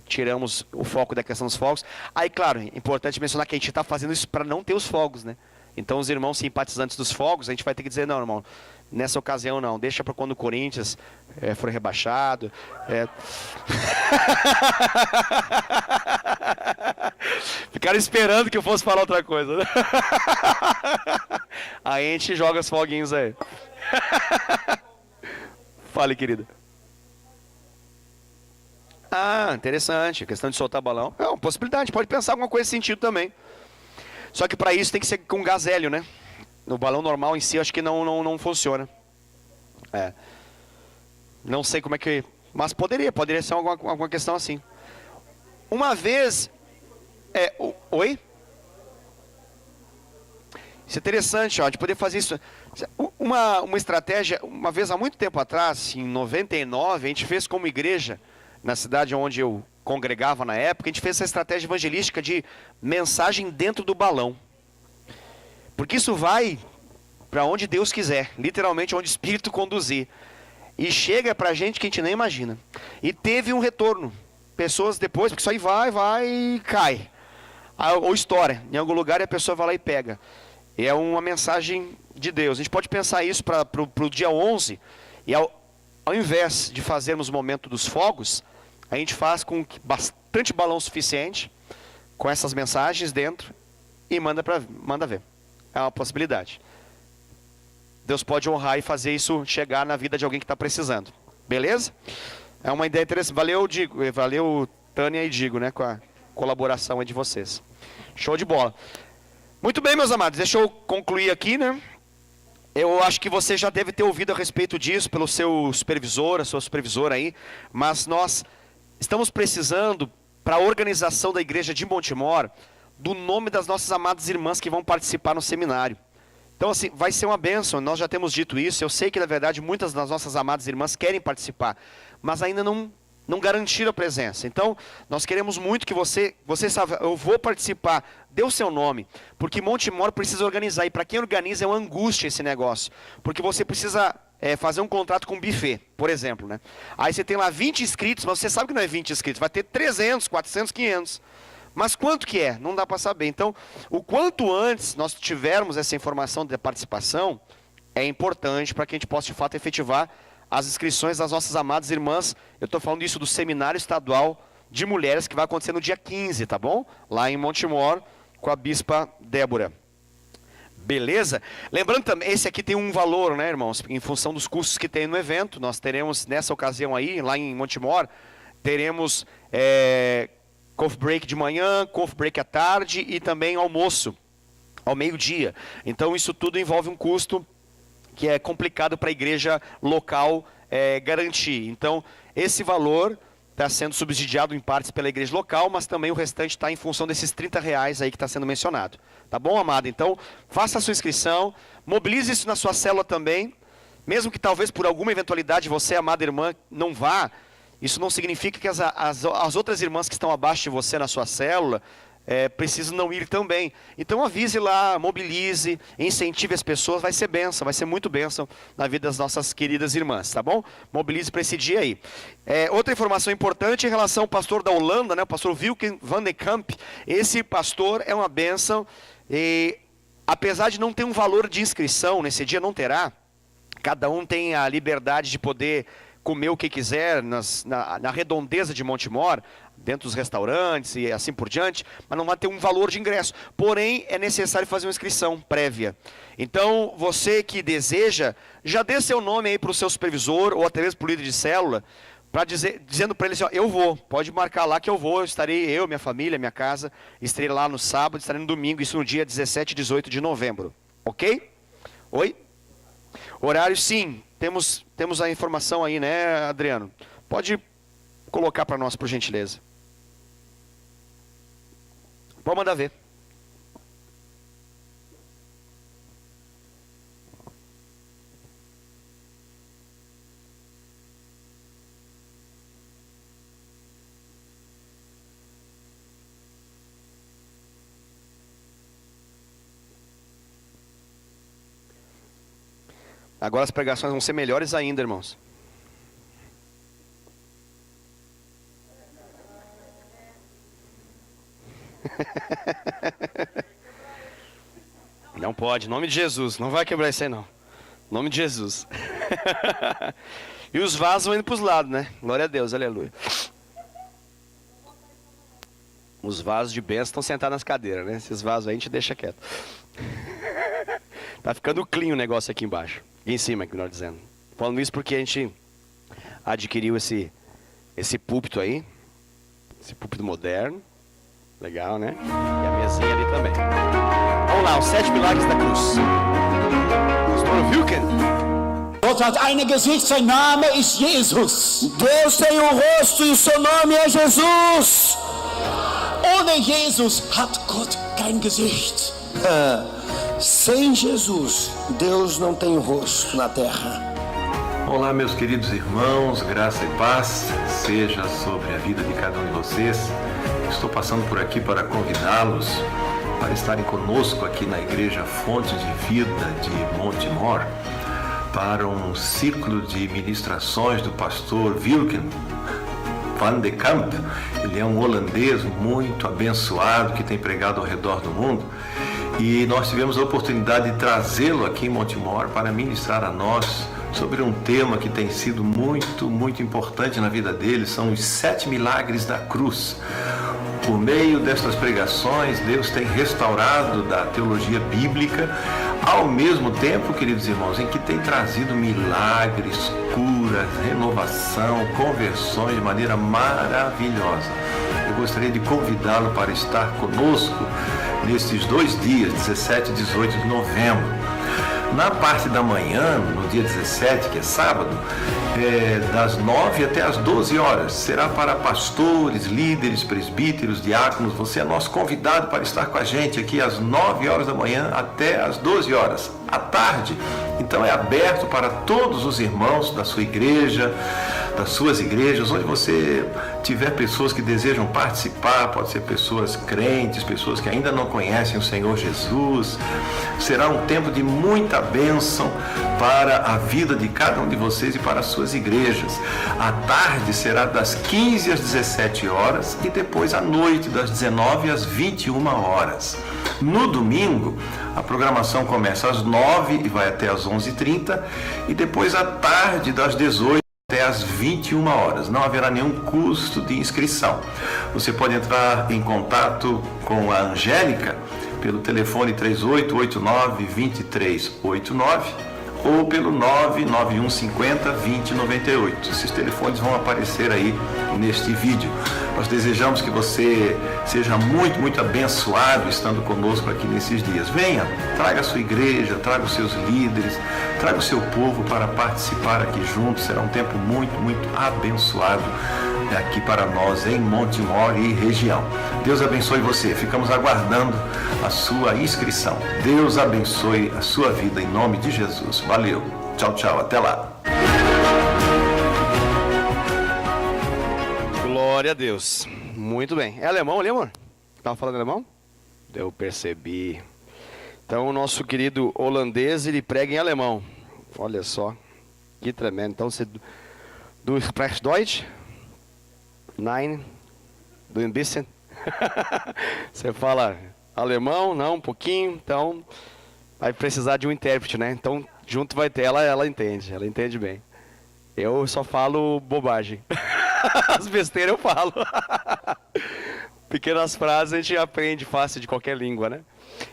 Tiramos o foco da questão dos fogos. Aí, claro, é importante mencionar que a gente está fazendo isso para não ter os fogos, né? Então, os irmãos simpatizantes dos fogos, a gente vai ter que dizer, não, irmão, nessa ocasião não, deixa para quando o Corinthians for rebaixado. Ficaram esperando que eu fosse falar outra coisa, né? Aí a gente joga os foguinhos aí. Fale, querida. Ah, interessante, a questão de soltar balão. É uma possibilidade, pode pensar alguma coisa nesse sentido também. Só que para isso tem que ser com gás hélio, né? No balão normal em si, acho que não funciona. Não sei como é que... Mas poderia ser alguma questão assim. Uma vez... Oi? Isso é interessante, ó, de poder fazer isso. Uma estratégia, uma vez há muito tempo atrás, em 99, a gente fez como igreja, na cidade onde eu congregava na época, a gente fez essa estratégia evangelística de mensagem dentro do balão. Porque isso vai para onde Deus quiser, literalmente onde o Espírito conduzir. E chega para gente que a gente nem imagina. E teve um retorno. Pessoas depois, porque isso aí vai e cai. Ou estoura. Em algum lugar a pessoa vai lá e pega. E é uma mensagem de Deus. A gente pode pensar isso para o dia 11. E ao invés de fazermos o momento dos fogos, a gente faz com bastante balão suficiente, com essas mensagens dentro, e manda ver. É uma possibilidade. Deus pode honrar e fazer isso chegar na vida de alguém que está precisando. Beleza? É uma ideia interessante. Valeu Tânia e Digo, né, com a colaboração aí de vocês. Show de bola. Muito bem, meus amados. Deixa eu concluir aqui, né? Eu acho que você já deve ter ouvido a respeito disso pelo seu supervisor, a sua supervisora aí. Mas nós estamos precisando, para a organização da igreja de Montemor, do nome das nossas amadas irmãs que vão participar no seminário. Então, assim, vai ser uma bênção, nós já temos dito isso. Eu sei que, na verdade, muitas das nossas amadas irmãs querem participar, mas ainda não garantiram a presença. Então, nós queremos muito que você saiba, eu vou participar, dê o seu nome, porque Montemor precisa organizar, e para quem organiza é uma angústia esse negócio, porque você precisa fazer um contrato com um buffet, por exemplo, né? Aí você tem lá 20 inscritos, mas você sabe que não é 20 inscritos, vai ter 300, 400, 500. Mas quanto que é? Não dá para saber. Então, o quanto antes nós tivermos essa informação de participação, é importante para que a gente possa, de fato, efetivar as inscrições das nossas amadas irmãs. Eu estou falando isso do Seminário Estadual de Mulheres, que vai acontecer no dia 15, tá bom? Lá em Montemor, com a Bispa Débora. Beleza? Lembrando também, esse aqui tem um valor, né, irmãos? Em função dos custos que tem no evento. Nós teremos, nessa ocasião aí, lá em Montemor, teremos coffee break de manhã, coffee break à tarde e também almoço ao meio-dia. Então isso tudo envolve um custo que é complicado para a igreja local garantir. Então esse valor está sendo subsidiado em partes pela igreja local, mas também o restante está em função desses R$30 aí que está sendo mencionado. Tá bom, amado? Então, faça a sua inscrição, mobilize isso na sua célula também, mesmo que talvez por alguma eventualidade você, amada irmã, não vá, isso não significa que as outras irmãs que estão abaixo de você na sua célula precisam não ir também. Então avise lá, mobilize, incentive as pessoas, vai ser bênção, vai ser muito bênção na vida das nossas queridas irmãs, tá bom? Mobilize para esse dia aí. Outra informação importante em relação ao pastor da Holanda, né, o pastor Wilken van de Kamp, esse pastor é uma bênção e apesar de não ter um valor de inscrição, nesse dia não terá, cada um tem a liberdade de poder comer o que quiser na redondeza de Montemor, dentro dos restaurantes e assim por diante, mas não vai ter um valor de ingresso. Porém, é necessário fazer uma inscrição prévia. Então, você que deseja, já dê seu nome aí para o seu supervisor, ou até mesmo para o líder de célula, dizendo para ele assim, ó, eu vou, pode marcar lá que eu vou, eu, minha família, minha casa, estarei lá no sábado, estarei no domingo, isso no dia 17 e 18 de novembro. Ok? Oi? Horário, sim. Temos a informação aí, né, Adriano? Pode colocar para nós, por gentileza. Pode mandar ver. Agora as pregações vão ser melhores ainda, irmãos. Não pode, em nome de Jesus. Não vai quebrar isso aí, não. Em nome de Jesus. E os vasos vão indo para os lados, né? Glória a Deus, aleluia. Os vasos de bênção estão sentados nas cadeiras, né? Esses vasos aí a gente deixa quieto. Tá ficando clean o negócio aqui embaixo. E em cima, que nós dizendo. Falando isso porque a gente adquiriu esse púlpito aí. Esse púlpito moderno. Legal, né? E a mesinha ali também. Vamos lá, os 7 milagres da cruz. Pastor Wilken. Gott hat ein Gesicht, sein Name ist Jesus. Deus tem um rosto e o seu nome é Jesus. Ohne Jesus hat Gott kein Gesicht. Sem Jesus, Deus não tem rosto na terra. Olá, meus queridos irmãos, graça e paz seja sobre a vida de cada um de vocês. Estou passando por aqui para convidá-los para estarem conosco aqui na Igreja Fonte de Vida de Montemor para um ciclo de ministrações do pastor Wilken van de Kamp. Ele é um holandês muito abençoado que tem pregado ao redor do mundo. E nós tivemos a oportunidade de trazê-lo aqui em Montemor para ministrar a nós sobre um tema que tem sido muito, muito importante na vida dele, são os 7 milagres da cruz. Por meio destas pregações, Deus tem restaurado da teologia bíblica, ao mesmo tempo, queridos irmãos, em que tem trazido milagres, curas, renovação, conversões de maneira maravilhosa. Eu gostaria de convidá-lo para estar conosco nesses 2 dias, 17 e 18 de novembro. Na parte da manhã, no dia 17, que é sábado, das 9 até as 12 horas, será para pastores, líderes, presbíteros, diáconos. Você é nosso convidado para estar com a gente aqui às 9 horas da manhã até às 12 horas. À tarde, então é aberto para todos os irmãos da sua igreja, das suas igrejas, onde você tiver pessoas que desejam participar, pode ser pessoas crentes, pessoas que ainda não conhecem o Senhor Jesus. Será um tempo de muita bênção para a vida de cada um de vocês e para as suas igrejas. A tarde será das 15 às 17 horas e depois à noite das 19 às 21 horas. No domingo, a programação começa às 9 e vai até às 11h30 e depois à tarde das 18 até às 21 horas. Não haverá nenhum custo de inscrição. Você pode entrar em contato com a Angélica pelo telefone 3889-2389 ou pelo 99150-2098. Esses telefones vão aparecer aí neste vídeo. Nós desejamos que você seja muito, muito abençoado estando conosco aqui nesses dias. Venha, traga a sua igreja, traga os seus líderes, traga o seu povo para participar aqui juntos. Será um tempo muito, muito abençoado aqui para nós em Montemor e região. Deus abençoe você. Ficamos aguardando a sua inscrição. Deus abençoe a sua vida em nome de Jesus. Valeu. Tchau, tchau. Até lá. Glória a Deus. Muito bem. É alemão ali, amor? Estava falando alemão? Eu percebi. Então, o nosso querido holandês, ele prega em alemão. Olha só. Que tremendo. Então, você... Du sprichst Deutsch? Nein? Du ein bisschen? Você fala alemão? Não, um pouquinho. Então, vai precisar de um intérprete, né? Então, junto vai ter. Ela entende bem. Eu só falo bobagem. As besteiras eu falo. Pequenas frases a gente aprende fácil de qualquer língua, né?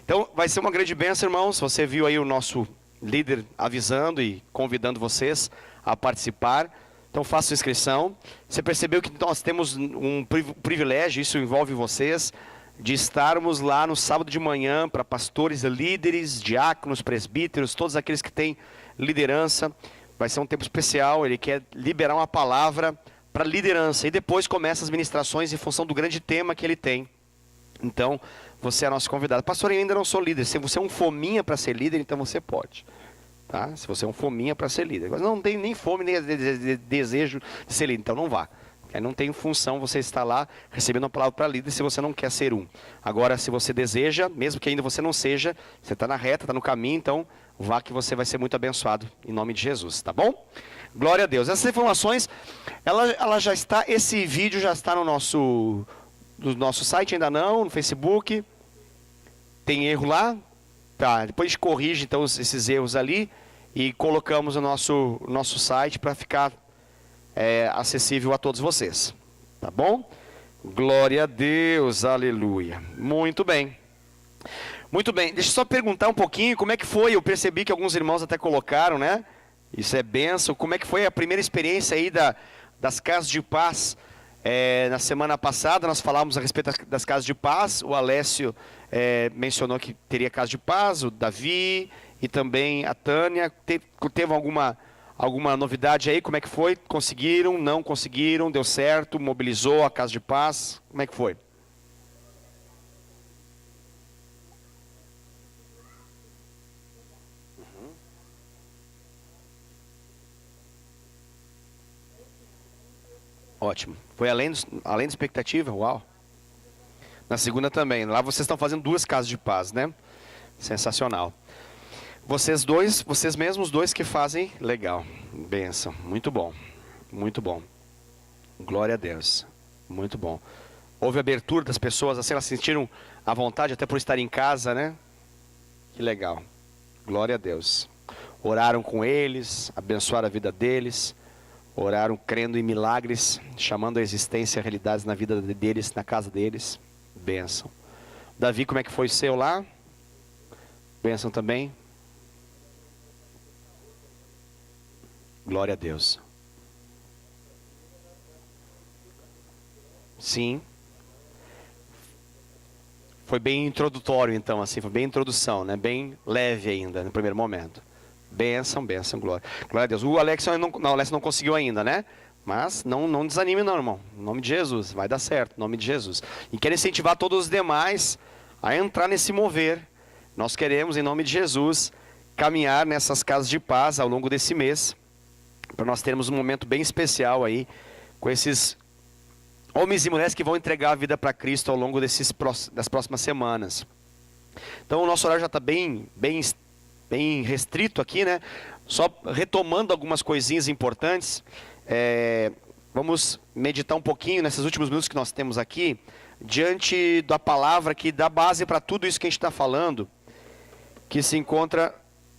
Então, vai ser uma grande bênção, irmãos. Você viu aí o nosso líder avisando e convidando vocês a participar. Então, faça sua inscrição. Você percebeu que nós temos um privilégio, isso envolve vocês, de estarmos lá no sábado de manhã para pastores, líderes, diáconos, presbíteros, todos aqueles que têm liderança. Vai ser um tempo especial, ele quer liberar uma palavra para liderança. E depois começa as ministrações em função do grande tema que ele tem. Então, você é nosso convidado. Pastor, eu ainda não sou líder. Se você é um fominha para ser líder, então você pode. Tá? Se você é um fominha para ser líder. Mas não tem nem fome, nem desejo de ser líder. Então não vá. Aí não tem função você estar lá recebendo uma palavra para líder se você não quer ser um. Agora, se você deseja, mesmo que ainda você não seja, você está na reta, está no caminho, então vá que você vai ser muito abençoado em nome de Jesus, tá bom? Glória a Deus. Essas informações, ela já está, esse vídeo já está no nosso site, ainda não, no Facebook. Tem erro lá? Tá, depois a gente corrige então esses erros ali e colocamos no nosso site para ficar acessível a todos vocês. Tá bom? Glória a Deus, aleluia. Muito bem. Muito bem, deixa eu só perguntar um pouquinho como é que foi. Eu percebi que alguns irmãos até colocaram, né? Isso é bênção. Como é que foi a primeira experiência aí das casas de paz? Na semana passada nós falamos a respeito das casas de paz. O Alessio mencionou que teria casa de paz, o Davi e também a Tânia. Teve alguma novidade aí? Como é que foi? Conseguiram? Não conseguiram? Deu certo? Mobilizou a casa de paz? Como é que foi? Ótimo. Foi além da expectativa? Uau. Na segunda também. Lá vocês estão fazendo 2 casas de paz, né? Sensacional. Vocês mesmos dois que fazem, legal. Benção. Muito bom. Muito bom. Glória a Deus. Muito bom. Houve abertura das pessoas, assim, elas sentiram a vontade até por estar em casa, né? Que legal. Glória a Deus. Oraram com eles, abençoaram a vida deles. Oraram crendo em milagres, chamando a existência realidades na vida deles, na casa deles. Bênção. Davi, como é que foi o seu lá? Bênção também. Glória a Deus. Sim. Foi bem introdutório então, assim, foi bem introdução, né? Bem leve ainda, no primeiro momento. Bênção, bênção, glória. Glória a Deus. O Alex não conseguiu ainda, né? Mas não desanime não, irmão. Em nome de Jesus. Vai dar certo, em nome de Jesus. E quero incentivar todos os demais a entrar nesse mover. Nós queremos, em nome de Jesus, caminhar nessas casas de paz ao longo desse mês. Para nós termos um momento bem especial aí, com esses homens e mulheres que vão entregar a vida para Cristo ao longo das próximas semanas. Então o nosso horário já está bem restrito aqui, né? Só retomando algumas coisinhas importantes, vamos meditar um pouquinho nesses últimos minutos que nós temos aqui, diante da palavra que dá base para tudo isso que a gente está falando, que se encontra...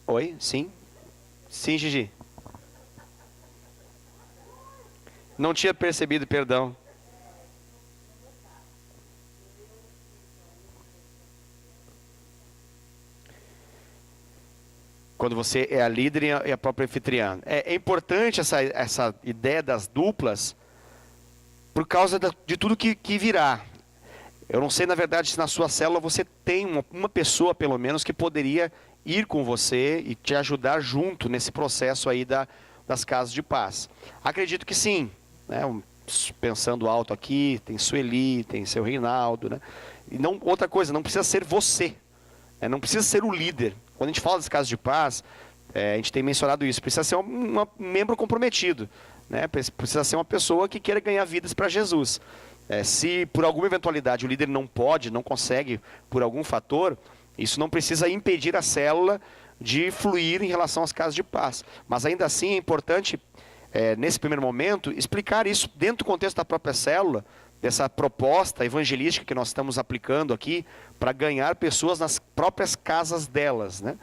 Oi? Sim? Sim, Gigi. Não tinha percebido, perdão. quando você é a líder e a própria anfitriã. É importante essa ideia das duplas por causa de tudo que virá. Eu não sei, na verdade, se na sua célula você tem uma pessoa, pelo menos, que poderia ir com você e te ajudar junto nesse processo aí das casas de paz. Acredito que sim, né? Pensando alto aqui, tem Sueli, tem seu Reinaldo, né? E não, outra coisa, não precisa ser você, né? Não precisa ser o líder. Quando a gente fala das casas de paz, a gente tem mencionado isso, precisa ser um membro comprometido, né? Precisa ser uma pessoa que queira ganhar vidas para Jesus. Se por alguma eventualidade o líder não pode, não consegue, por algum fator, isso não precisa impedir a célula de fluir em relação às casas de paz. Mas ainda assim é importante, nesse primeiro momento, explicar isso dentro do contexto da própria célula, dessa proposta evangelística que nós estamos aplicando aqui, para ganhar pessoas nas próprias casas delas, né?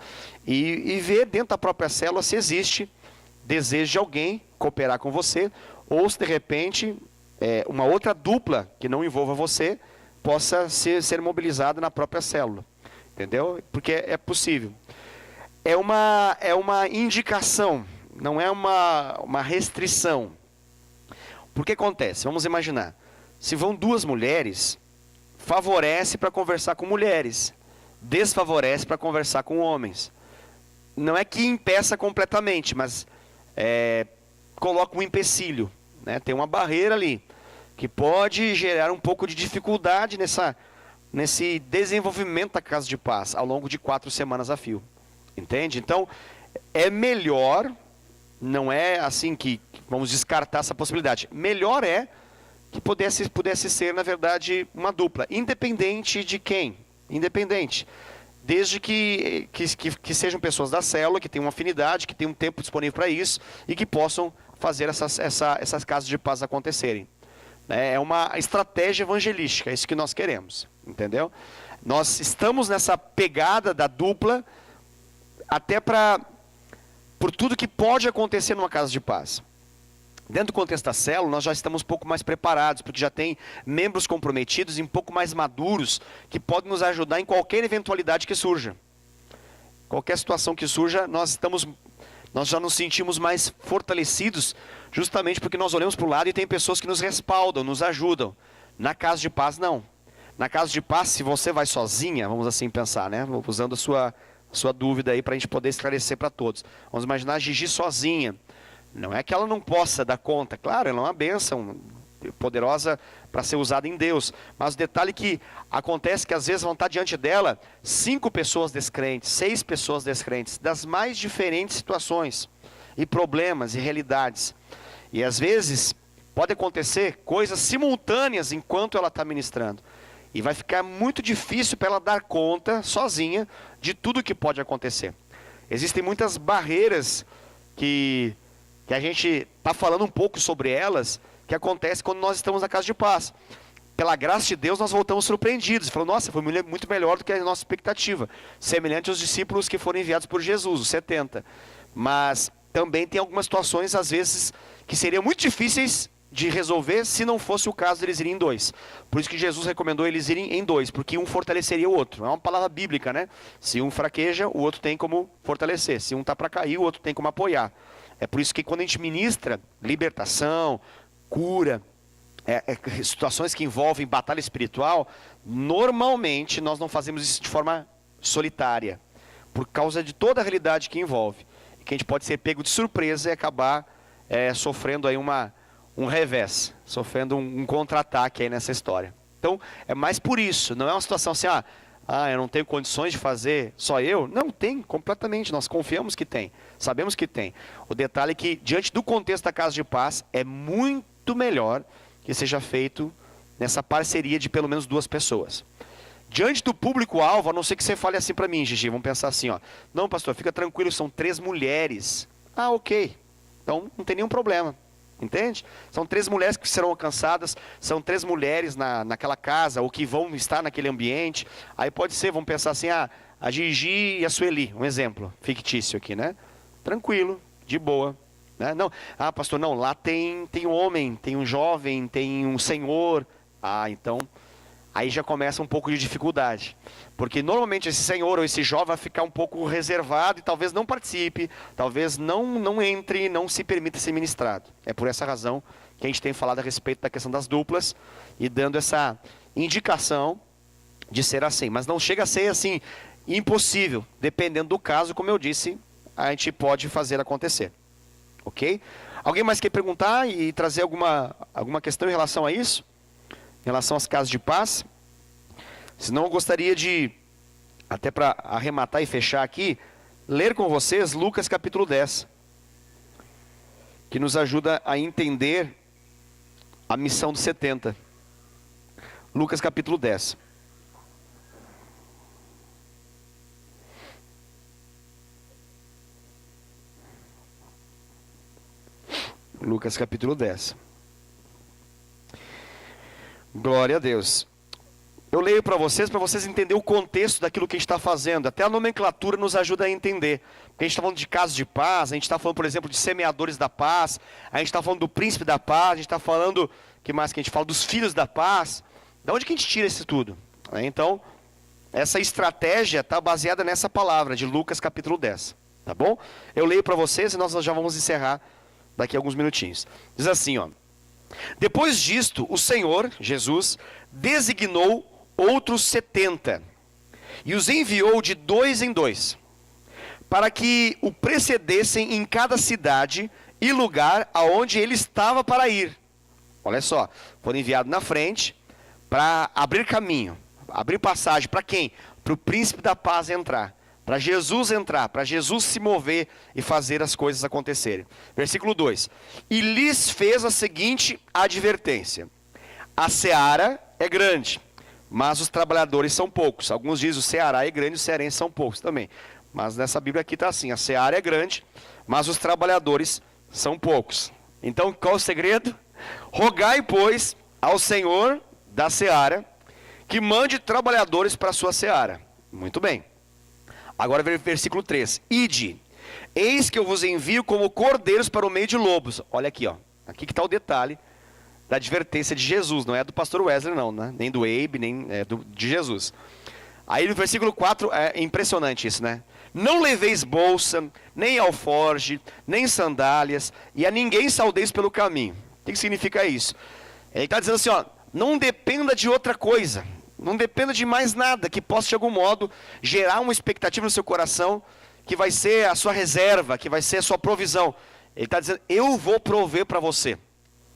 E ver dentro da própria célula se existe desejo de alguém cooperar com você, ou se de repente uma outra dupla que não envolva você possa ser mobilizada na própria célula. Entendeu? Porque é possível. É uma indicação, não é uma restrição. Por que acontece? Vamos imaginar. Se vão duas mulheres, favorece para conversar com mulheres, desfavorece para conversar com homens. Não é que impeça completamente, mas coloca um empecilho, né? Tem uma barreira ali, que pode gerar um pouco de dificuldade nesse desenvolvimento da casa de paz, ao longo de 4 semanas a fio. Entende? Então, é melhor, não é assim que vamos descartar essa possibilidade. Melhor é que pudesse ser, na verdade, uma dupla, independente de quem. Independente. Desde que sejam pessoas da célula, que tenham uma afinidade, que tenham um tempo disponível para isso, e que possam fazer essas casas de paz acontecerem. É uma estratégia evangelística, é isso que nós queremos, entendeu? Nós estamos nessa pegada da dupla, até por tudo que pode acontecer numa casa de paz. Dentro do contexto da célula, nós já estamos um pouco mais preparados, porque já tem membros comprometidos e um pouco mais maduros, que podem nos ajudar em qualquer eventualidade que surja. Qualquer situação que surja, nós já nos sentimos mais fortalecidos, justamente porque nós olhamos para o lado e tem pessoas que nos respaldam, nos ajudam. Na casa de paz, não. Na casa de paz, se você vai sozinha, vamos assim pensar, né? Usando a sua dúvida aí para a gente poder esclarecer para todos. Vamos imaginar a Gigi sozinha. Não é que ela não possa dar conta. Claro, ela é uma bênção poderosa para ser usada em Deus. Mas o detalhe que acontece que às vezes vão estar diante dela 5 pessoas descrentes, 6 pessoas descrentes, das mais diferentes situações e problemas e realidades. E às vezes pode acontecer coisas simultâneas enquanto ela está ministrando. E vai ficar muito difícil para ela dar conta, sozinha, de tudo que pode acontecer. Existem muitas barreiras que a gente está falando um pouco sobre elas, que acontece quando nós estamos na casa de paz. Pela graça de Deus, nós voltamos surpreendidos. Falamos, nossa, foi muito melhor do que a nossa expectativa. Semelhante aos discípulos que foram enviados por Jesus, os 70. Mas também tem algumas situações, às vezes, que seriam muito difíceis de resolver se não fosse o caso deles irem em 2. Por isso que Jesus recomendou eles irem em 2, porque um fortaleceria o outro. É uma palavra bíblica, né? Se um fraqueja, o outro tem como fortalecer. Se um está para cair, o outro tem como apoiar. É por isso que quando a gente ministra libertação, cura, situações que envolvem batalha espiritual, normalmente nós não fazemos isso de forma solitária, por causa de toda a realidade que envolve. E que a gente pode ser pego de surpresa e acabar sofrendo aí um revés, sofrendo um contra-ataque aí nessa história. Então, é mais por isso, não é uma situação assim, eu não tenho condições de fazer só eu. Não, tem, completamente, nós confiamos que tem, sabemos que tem. O detalhe é que, diante do contexto da casa de paz, é muito melhor que seja feito nessa parceria de pelo menos 2 pessoas. Diante do público-alvo, a não ser que você fale assim para mim, Gigi, vamos pensar assim, não, pastor, fica tranquilo, são 3 mulheres. Ok, então não tem nenhum problema. Entende? São 3 mulheres que serão alcançadas, são 3 mulheres naquela casa, ou que vão estar naquele ambiente. Aí pode ser, vamos pensar assim, a Gigi e a Sueli, um exemplo fictício aqui, né? Tranquilo, de boa. Né? Não, pastor, não, lá tem um homem, tem um jovem, tem um senhor. Então, aí já começa um pouco de dificuldade. Porque normalmente esse senhor ou esse jovem vai ficar um pouco reservado e talvez não participe, talvez não entre, não se permita ser ministrado. É por essa razão que a gente tem falado a respeito da questão das duplas e dando essa indicação de ser assim. Mas não chega a ser assim impossível. Dependendo do caso, como eu disse, a gente pode fazer acontecer. Ok? Alguém mais quer perguntar e trazer alguma questão em relação a isso? Em relação às casas de paz? Senão eu gostaria de, até para arrematar e fechar aqui, ler com vocês Lucas capítulo 10. Que nos ajuda a entender a missão dos 70. Lucas capítulo 10. Lucas capítulo 10. Glória a Deus. Eu leio para vocês entenderem o contexto daquilo que a gente está fazendo. Até a nomenclatura nos ajuda a entender. Porque a gente está falando de casa de paz, a gente está falando, por exemplo, de semeadores da paz, a gente está falando do príncipe da paz, a gente está falando, que mais que a gente fala? Dos filhos da paz. De onde que a gente tira isso tudo? Então, essa estratégia está baseada nessa palavra de Lucas capítulo 10. Tá bom? Eu leio para vocês e nós já vamos encerrar daqui a alguns minutinhos. Diz assim, ó. Depois disto, o Senhor, Jesus, designou outros 70 e os enviou de 2 em 2, para que o precedessem em cada cidade e lugar aonde ele estava para ir. Olha só, foram enviados na frente para abrir caminho, abrir passagem para quem? Para o príncipe da paz entrar. Para Jesus entrar, para Jesus se mover e fazer as coisas acontecerem. Versículo 2. E lhes fez a seguinte advertência: a seara é grande, mas os trabalhadores são poucos. Alguns dizem o ceará é grande, os cearenses são poucos também. Mas nessa Bíblia aqui está assim: a seara é grande, mas os trabalhadores são poucos. Então qual o segredo? Rogai, pois, ao Senhor da seara, que mande trabalhadores para a sua seara. Muito bem. Agora versículo 3. Ide, eis que eu vos envio como cordeiros para o meio de lobos. Olha aqui, ó. Aqui que está o detalhe da advertência de Jesus. Não é do pastor Wesley não, né? Nem do Abe, nem de Jesus. Aí no versículo 4, é impressionante isso, né? Não leveis bolsa, nem alforge, nem sandálias, e a ninguém saudeis pelo caminho. O que significa isso? Ele está dizendo assim, ó, não dependa de outra coisa. Não dependa de mais nada que possa de algum modo gerar uma expectativa no seu coração, que vai ser a sua reserva, que vai ser a sua provisão. Ele está dizendo, eu vou prover para você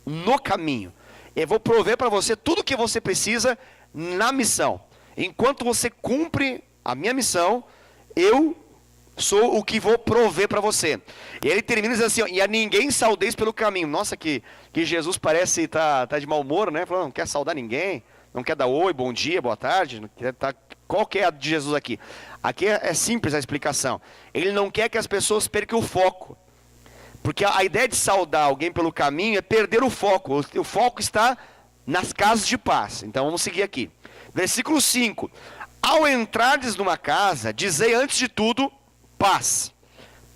no caminho. Eu vou prover para você tudo o que você precisa na missão. Enquanto você cumpre a minha missão, eu sou o que vou prover para você. E ele termina dizendo assim, ó, e a ninguém saudeis pelo caminho. Nossa, que Jesus parece estar tá de mau humor, né? Falando, não quer saudar ninguém. Não quer dar oi, bom dia, boa tarde. Não quer qual que é a de Jesus aqui? Aqui é simples a explicação. Ele não quer que as pessoas percam o foco. Porque a ideia de saudar alguém pelo caminho é perder o foco. O foco está nas casas de paz. Então vamos seguir aqui. Versículo 5. Ao entrardes numa casa, dizei antes de tudo, paz.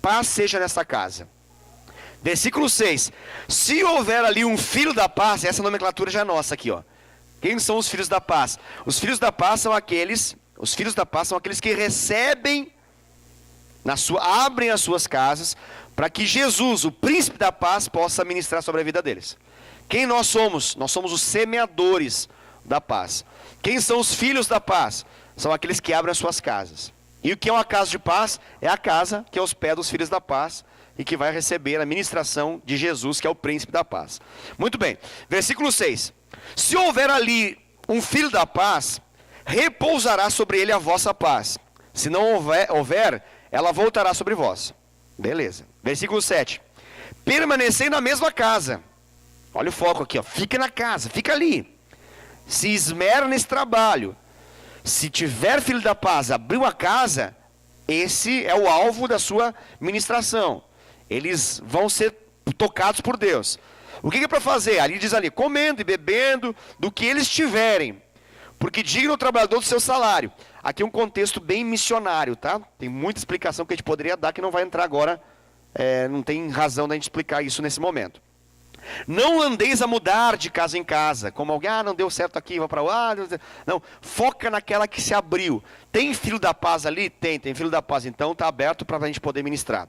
Paz seja nessa casa. Versículo 6. Se houver ali um filho da paz, essa nomenclatura já é nossa aqui, ó. Quem são os filhos da paz? Os filhos da paz são aqueles que recebem abrem as suas casas para que Jesus, o príncipe da paz, possa ministrar sobre a vida deles. Quem nós somos? Nós somos os semeadores da paz. Quem são os filhos da paz? São aqueles que abrem as suas casas. E o que é uma casa de paz? É a casa que hospeda os filhos da paz e que vai receber a ministração de Jesus, que é o príncipe da paz. Muito bem, versículo 6. Se houver ali um filho da paz, repousará sobre ele a vossa paz. Se não houver, ela voltará sobre vós. Beleza. Versículo 7. Permanecei na mesma casa. Olha o foco aqui, ó. Fica na casa, fica ali. Se esmera nesse trabalho. Se tiver filho da paz, abriu a casa, esse é o alvo da sua ministração. Eles vão ser tocados por Deus. O que é para fazer? Ali diz ali, comendo e bebendo do que eles tiverem, porque digno o trabalhador do seu salário. Aqui é um contexto bem missionário, tá? Tem muita explicação que a gente poderia dar, que não vai entrar agora, não tem razão da gente explicar isso nesse momento. Não andeis a mudar de casa em casa, como alguém, não deu certo aqui, vai para lá. Não, foca naquela que se abriu. Tem filho da paz ali? Tem filho da paz, então está aberto para a gente poder ministrar.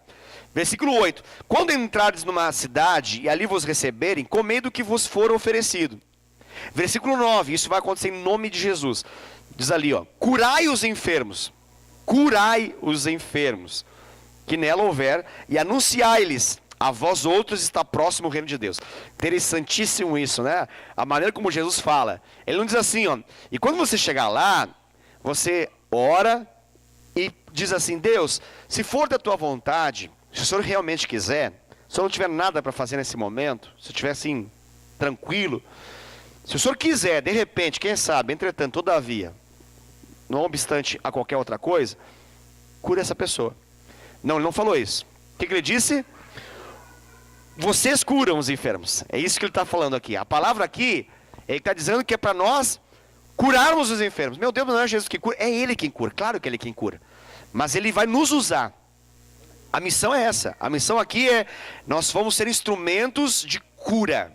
Versículo 8, quando entrardes numa cidade e ali vos receberem, comei do que vos for oferecido. Versículo 9, isso vai acontecer em nome de Jesus. Diz ali, ó, curai os enfermos, que nela houver, e anunciai-lhes, a vós outros está próximo o reino de Deus. Interessantíssimo isso, né? A maneira como Jesus fala. Ele não diz assim, ó, e quando você chegar lá, você ora e diz assim, Deus, se for da tua vontade, se o Senhor realmente quiser, se eu não tiver nada para fazer nesse momento, se eu estiver assim, tranquilo, se o Senhor quiser, de repente, quem sabe, entretanto, todavia, não obstante a qualquer outra coisa, cura essa pessoa. Não, ele não falou isso. O que ele disse? Vocês curam os enfermos. É isso que ele está falando aqui. A palavra aqui, ele está dizendo que é para nós curarmos os enfermos. Meu Deus, não é Jesus que cura, é Ele quem cura. Claro que Ele é quem cura. Mas Ele vai nos usar. A missão é essa. A missão aqui é, nós vamos ser instrumentos de cura.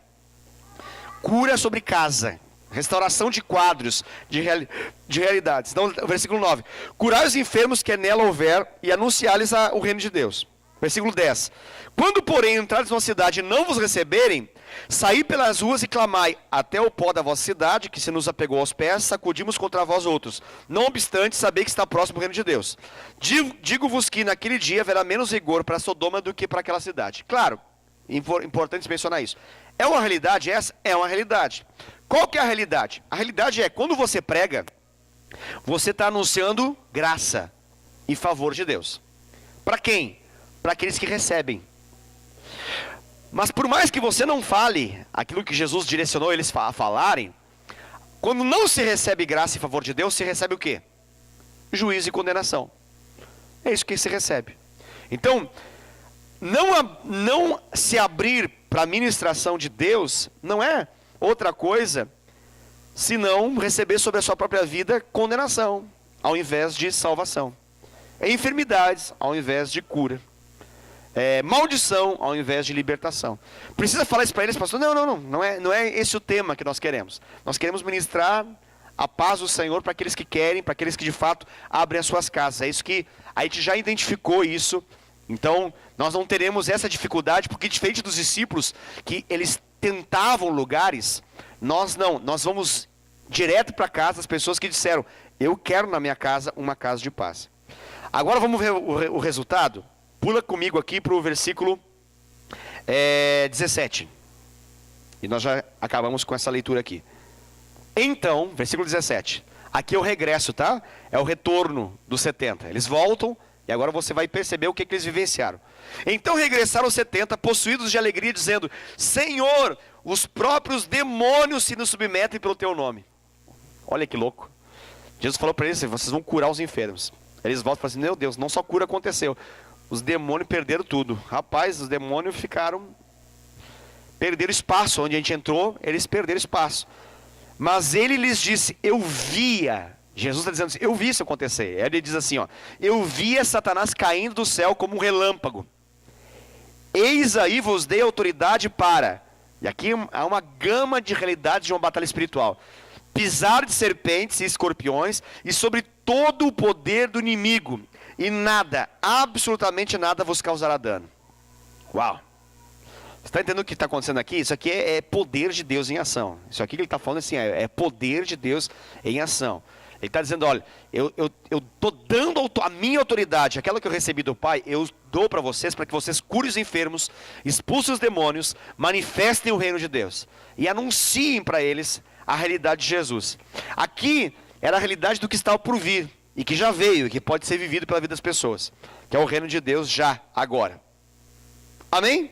Cura sobre casa. Restauração de quadros, de realidades. Então, versículo 9. Curai os enfermos que nela houver e anunciar-lhes o reino de Deus. Versículo 10. Quando, porém, entrardes numa cidade e não vos receberem, saí pelas ruas e clamai até o pó da vossa cidade, que se nos apegou aos pés, sacudimos contra vós outros. Não obstante, sabei que está próximo o reino de Deus. Digo-vos que naquele dia haverá menos rigor para Sodoma do que para aquela cidade. Claro, importante mencionar isso. É uma realidade essa? É uma realidade. Qual que é a realidade? A realidade é, quando você prega, você está anunciando graça e favor de Deus. Para quem? Para aqueles que recebem. Mas por mais que você não fale aquilo que Jesus direcionou eles a falarem, quando não se recebe graça e favor de Deus, se recebe o quê? Juízo e condenação. É isso que se recebe. Então, não se abrir para a ministração de Deus não é outra coisa senão receber sobre a sua própria vida condenação, ao invés de salvação. É enfermidades, ao invés de cura. É maldição, ao invés de libertação. Precisa falar isso para eles, pastor? Não é esse o tema que nós queremos. Nós queremos ministrar a paz do Senhor para aqueles que querem, para aqueles que de fato abrem as suas casas. É isso que a gente já identificou isso. Então, nós não teremos essa dificuldade, porque diferente dos discípulos, que eles tentavam lugares, nós não. Nós vamos direto para casa das pessoas que disseram, eu quero na minha casa uma casa de paz. Agora vamos ver o resultado? Pula comigo aqui para o versículo 17. E nós já acabamos com essa leitura aqui. Então, versículo 17. Aqui é o regresso, tá? É o retorno dos 70. Eles voltam e agora você vai perceber o que eles vivenciaram. Então regressaram os 70, possuídos de alegria, dizendo, Senhor, os próprios demônios se nos submetem pelo teu nome. Olha que louco. Jesus falou para eles, vocês vão curar os enfermos. Eles voltam e falam assim, meu Deus, não só cura aconteceu. Os demônios perderam tudo. Rapaz, os demônios perderam espaço. Onde a gente entrou, eles perderam espaço. Mas ele lhes disse, eu via. Jesus está dizendo assim, eu vi isso acontecer. Ele diz assim, ó, eu via Satanás caindo do céu como um relâmpago. Eis aí vos dei autoridade para. E aqui há uma gama de realidades de uma batalha espiritual. Pisar de serpentes e escorpiões e sobre todo o poder do inimigo. E nada, absolutamente nada vos causará dano. Uau! Você está entendendo o que está acontecendo aqui? Isso aqui é poder de Deus em ação. Isso aqui que ele está falando assim, é poder de Deus em ação. Ele está dizendo, olha, eu estou dando a minha autoridade, aquela que eu recebi do Pai, eu dou para vocês que vocês curem os enfermos, expulsem os demônios, manifestem o reino de Deus. E anunciem para eles a realidade de Jesus. Aqui era a realidade do que estava por vir. E que já veio, e que pode ser vivido pela vida das pessoas. Que é o reino de Deus já, agora. Amém?